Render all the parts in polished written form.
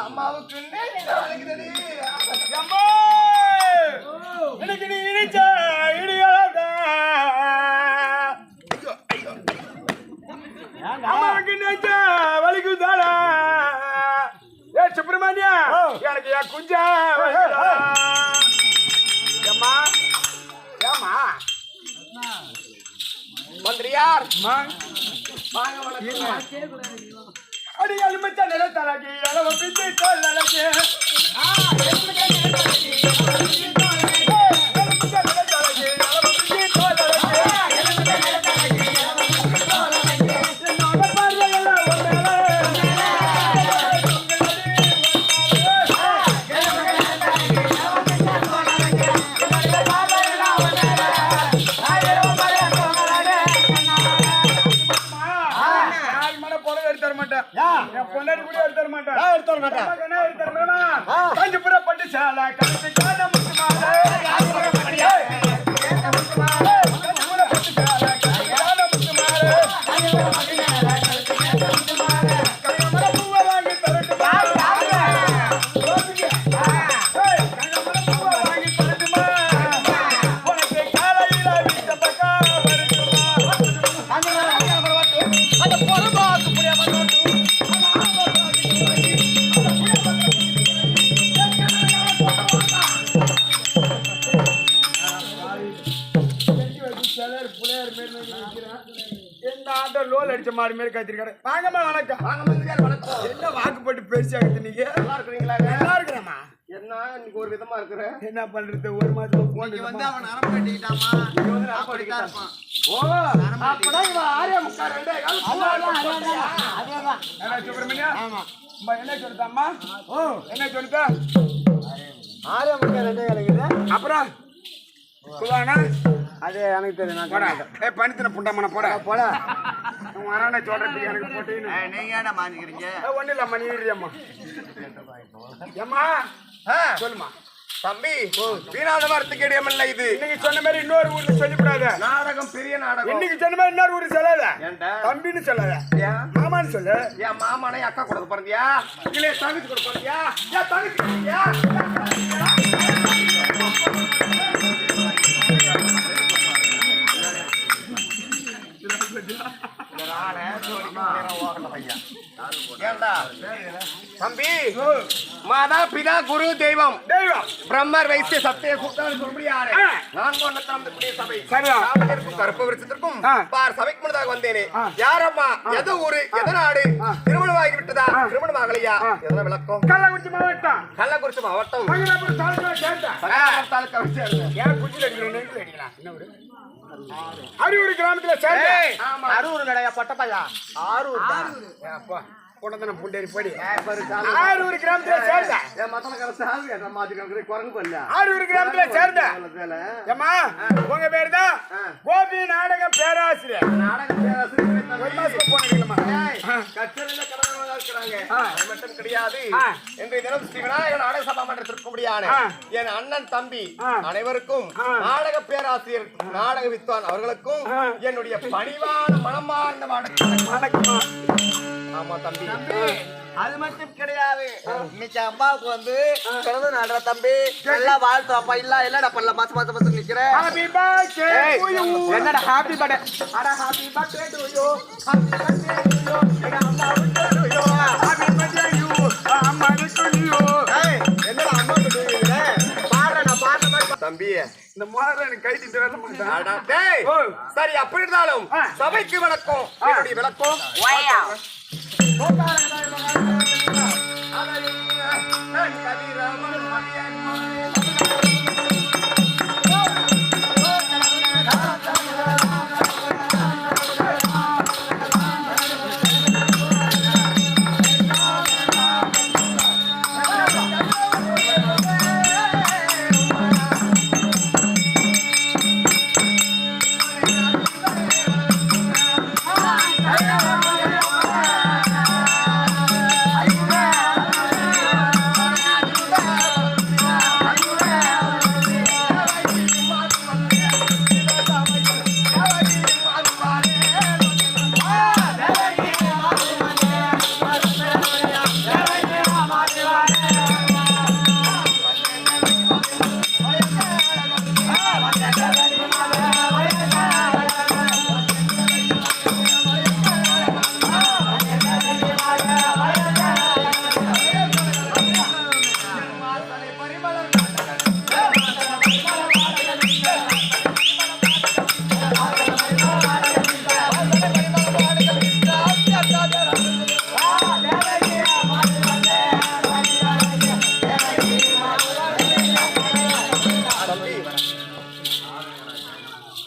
அம்மாவுக்கு எனக்கு நீ இடிச்ச இடியலதா அம்மாவுக்கு நினைச்ச வலிக்குதாடா ஏ சுப்பிரமணியா எனக்கு என் குஞ்சா ஏம்மா ஏம்மா மந்திரியார் அடி எலுமிச்ச நிலத்தலகி அளவு பிச்சு தோல்லலகி பொண்டாடி கூட எடுத்து தர மாட்டேன் காஞ்சிபுர பட்டு சாலா கலந்து காண முத்துமாலே அடிச்ச மாடு மேல காத்திருக்காரு. வாங்கம்மா வணக்கம். வணக்கம். என்ன வாக்குப்பட்டு பேசியாங்க நீங்க? நல்லா இருக்கிறீங்களா? நல்லா இருக்கிறேம்மா. என்ன இன்னைக்கு ஒரு விதமா இருக்கிற? என்ன பண்றது? ஒரு மாசம் போன் வந்து அவன் நரம்பு கட்டிட்டாமா. இங்க வந்து நரம்பு கட்டிட்டான் இருப்பான். ஓ, அப்படா இவ ஆரியா முக்கா ரெண்டே கால். அதேதான். என்ன சுப்பிரமணியா? ஆமா. அம்மா என்ன சொல்றதம்மா? ஓ, என்ன சொல்றத? ஆரியா முக்கா ரெண்டே காலுங்க. அப்புறம் குவானா அது எனக்கு தெரியும். நான் போடா. ஏய் பணித்தன புண்டமன போடா. போடா. வரானே சொல்றதுக்கு எனக்கு போட்டீங்க. நீங்க என்ன மாஞ்சிக்கிறீங்க? ஒண்ணு இல்ல மணி ஏறியம்மா. ஏம்மா சொல்லுமா. தம்பி வீணாத வார்த்தைக்கு இடமில்லை இது. இன்னைக்கு சொன்ன மாதிரி இன்னொரு ஊர்ல சொல்லிவிடாத. நாடகம் பெரிய நாடகம். இன்னைக்கு சொன்ன மாதிரி இன்னொரு ஊருக்கு சொல்லாத. ஏன்டா? தம்பின்னு சொல்லாத. ஏன் மாமான்னு சொல்லு. என் மாமனை அக்கா கொடுக்க போறியா இல்ல தங்கச்சி கொடுக்க போறியா? ஏன் தங்கச்சி கொடுக்கியா? ஏண்டா தம்பி மாதா பிதா குரு தெய்வம் தெய்வம் பிரம்மர் வைத்திய சத்திய சுத்தம் சொல்லியாரே நான் கொண்டக்கூடிய சபை சரிதான். காவலருக்கும் கருப்பு விருச்சத்திற்கும் பார் சபைக்கு முன்னதாக வந்தேனே. ஆ. யாரம்மா எது ஊரு எது நாடு திருமணமாகி விட்டதா திருமணம் ஆகலையா எதனா விளக்கம்? கள்ளக்குறிச்சி மாவட்டம் கள்ளக்குறிச்சி மாவட்டம் மகிழாபுரம் தாலுகா சேர்ந்த பகலாபுரம் தாலுகா வச்சு ஏன் குச்சியில் அடிக்கிறேன் நெருங்கில் அடிக்கலாம் என்ன ஒரு அரியூர் கிராமத்துல சேர்ந்த அரூர் கடையா பட்டப்பையா ஆரூர் அப்பா கொண்டதன புண்டேரி படி பாரு ஆரூர் கிராமத்துல சேர்ந்த மத்தன கரசால் மாதிரி குரங்கு பண்ணல ஆரூர் கிராமத்துல சேர்ந்த ஏம்மா உங்க பேரு தான் கோபி நாடக பேராசிரியர். நாடக பேராசிரியர் ஒரு மாசம் போனீங்களா? கச்சேரியில கடவுளா இருக்கிறாங்க. அது மட்டும் கிடையாது. இன்றைய தினம் ஸ்ரீ விநாயகர் நாடக சபா மன்றத்திற்கு முடியான என் அண்ணன் தம்பி அனைவருக்கும் நாடக பேராசிரியர் நாடக வித்வான் அவர்களுக்கும் என்னுடைய பணிவான மனமார்ந்த வணக்கம். ஆமா தம்பி அது மட்டும் கிடையாது. இன்னைக்கு அம்மாவுக்கு வந்து பிறந்த நாடுற தம்பி நல்லா வாழ்த்து அப்பா இல்ல இல்லடா பண்ணல மாசம் மாசம் மாசம் நிக்கிறேன். Happy birthday to you. என்னடா ஹாப்பி பர்த்டே? அட happy birthday to you. Happy birthday to you. எங்க அம்மாவுக்கு to you. Happy birthday you. அம்மாவுக்கு டு யூ. என்னடா அம்மாவுக்கு டு யூ? பாடுறா பாடுற மாதிரி தம்பி இந்த மாதிரி எனக்கு கை திட்டு வரல மாட்டேன். டேய் சரி அப்படி இருந்தாலும் சபைக்கு வணக்கம். என்னுடைய விளக்கம்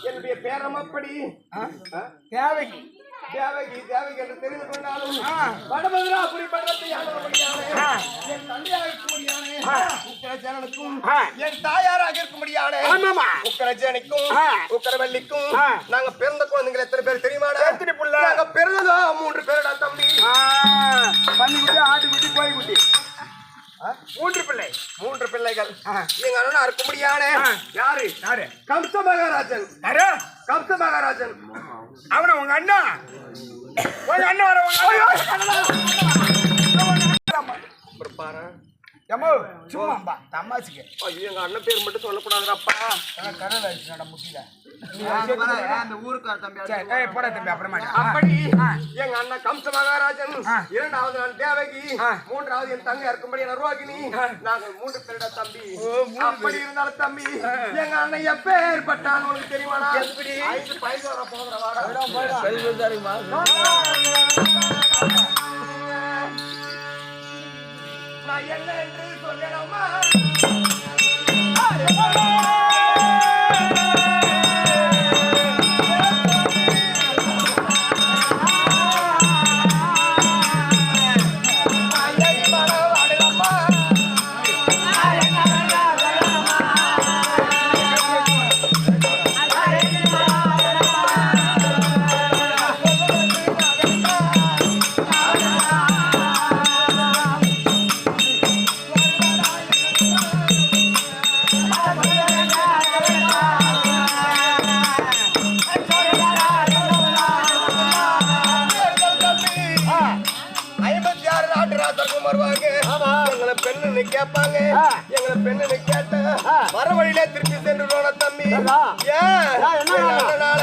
என்னுடைய பேரமப்படி தேவைக்கு தேவகி தேவகி என்று தெரிந்து கொண்டாலும் வடமதுரா அப்படி பண்றதை என் தந்தையாக இருக்க முடியானே உக்கரஜனுக்கும் என் தாயாராக இருக்க முடியானே உக்கரஜனுக்கும் உக்கரவல்லிக்கும் நாங்க பிறந்த குழந்தைகள் எத்தனை பேர் தெரியுமா? எத்தனை புள்ள? நாங்க பிறந்ததோ 3 பேருடா தம்பி. பன்னிக்குட்டி ஆட்டுக்குட்டி கோழிக்குட்டி 3 பிள்ளை 3 பிள்ளைகள். எங்க அண்ணனா இருக்க முடியானே யாரு யாரு? கம்ச மகாராஜன். யாரு? கம்ச மகாராஜன். அவன உங்க அண்ணா உங்க அண்ணா வர பாரு எம்மோ சும்மா தமாசுக்கு எங்க அண்ணன் பேர் மட்டும் சொல்லக்கூடாதுப்பா. கரல் ஆயிடுச்சு முட்டியில அந்த ஊருக்கார தம்பி போட தம்பி அப்புறமா அப்படி எங்க அண்ணன் கம்ச மகாராஜன், 2வது நான் தேவகி, 3வது என் தங்கை இருக்கும்படி நர்வாகினி. நாங்கள் 3 பேருடா தம்பி. அப்படி இருந்தாலும் தம்பி எங்க அண்ணன் எப்பேற்பட்டான் உங்களுக்கு தெரியுமா? 5 பைசா வர போகிற நான் என்ன என்று சொல்லணுமா? பக்கம் வருவாங்க எங்களை பெண்ணு கேட்பாங்க எங்களை பெண்ணு கேட்ட வர வழியிலே திருப்பி சென்றுடுவோம் தம்பி ஏன் எங்க அண்ணனால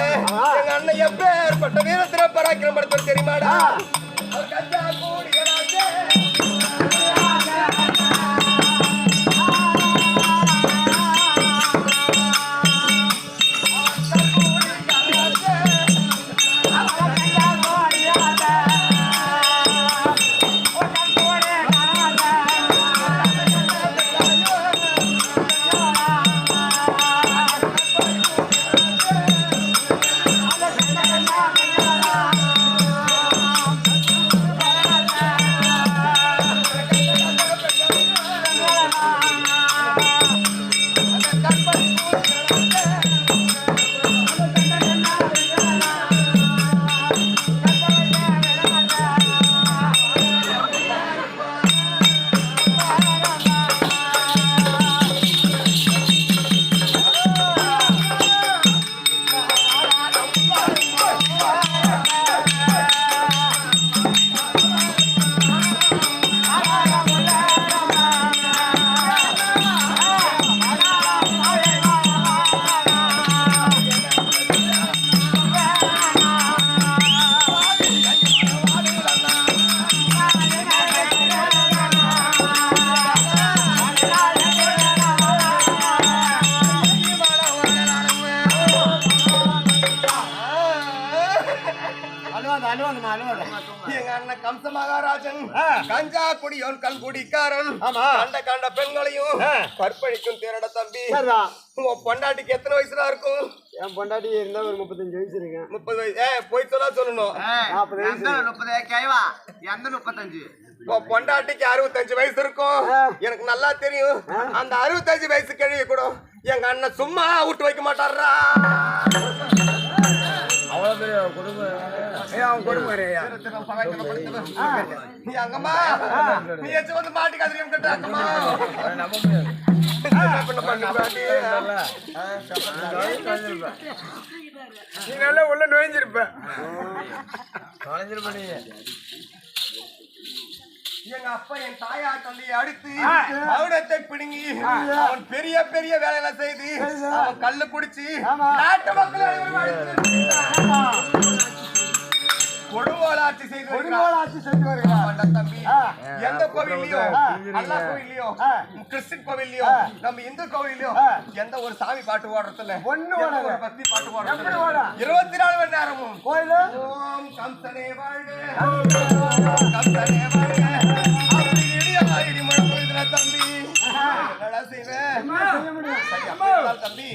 எங்க அண்ணன் எப்பேற்பட்ட வீரத்திர பராக்கிரம் படுத்த தெரியுமாடா கஞ்சா கூடிய எங்க அண்ணன் கம்ச மகாராஜன் கஞ்சா குடியோன் கண் குடிக்காரன் கண்ட கண்ட பெண்களையும் கற்பழிக்கும் தேரட தம்பி உங்க பொண்டாட்டிக்கு எத்தனை வயசுல இருக்கும் என் பொண்டாட்டி இருந்தா ஒரு 35 வயசு இருக்கு 30 வயசு போய் சொல்லணும் 40 எந்த 35 பொண்டாட்டிக்கு 65 வயசு இருக்கும் எனக்கு நல்லா தெரியும் அந்த 65 வயசு கிழவி கூட எங்க அண்ணன் சும்மா விட்டு வைக்க மாட்டாரா அவ்வளவு பெரிய குடும்பம் அவன் குடும்பம் நீ அங்கம்மா நீ எச்சு வந்து மாட்டிக்காதீங்க கேட்டாங்கம்மா நீ நல்லா உள்ள நுழைஞ்சிருப்ப எங்க அப்பா என் தாயா தந்தையை அடித்து மகுடத்தை பிடுங்கி அவன் பெரிய பெரிய வேலைகளை செய்து அவன் கல்லு குடிச்சு நாட்டு மக்கள் கொடுங்கோலாட்சி செய்து வருகிறான் தம்பி எந்த கோவில்லையும் அல்லா கோவில்லையும் கிறிஸ்டின் கோவில்லையும் நம்ம இந்து கோவில்லையும் எந்த ஒரு சாமி பாட்டு ஓடுறதுல ஒரு பக்தி பாட்டு ஓடுறது 24 மணி நேரமும் ஓம் கம்சனே வாழ்க கம்சனே வாழ்க அப்படி இடி மழை பொழுதுல தம்பி என்னடா செய்வேன் தம்பி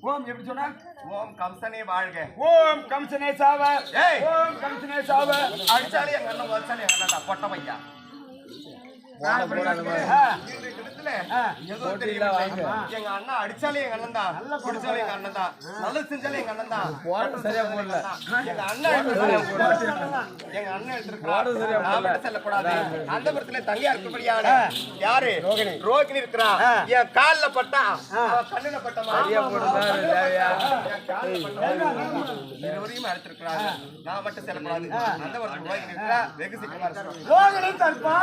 ஓம் எப்படி சொன்னா ஓம் கம்சனே வாழ்க ஓம் கம்சனே சாவ ஏய் ஓம் கம்சனே சாவ அடிச்சாலே எங்க அண்ணன் வச்சாலே எங்க அண்ணா பொட்ட பையா எங்க அண்ணா அடிச்சாலே எங்க அண்ணன் தான் நல்லா குடிச்சாலே எங்க அண்ணன் தான் நல்லா செஞ்சாலே எங்க அண்ணன் தான் சரியா போடல எங்க அண்ணன் எடுத்துருக்கான் செல்லக்கூடாது அந்த படத்துல தங்கையா இருக்கபடியான யாரு ரோகிணி இருக்கிறா என் கால்ல பட்டா கண்ணுல பட்டமா இருவரையும் அடிச்சிருக்கிறாங்க நான் மட்டும் செல்லக்கூடாது அந்த படத்துல ரோகிணி இருக்கிறா வெகு சீக்கிரமா இருக்கிறோம் ரோகிணி தற்பா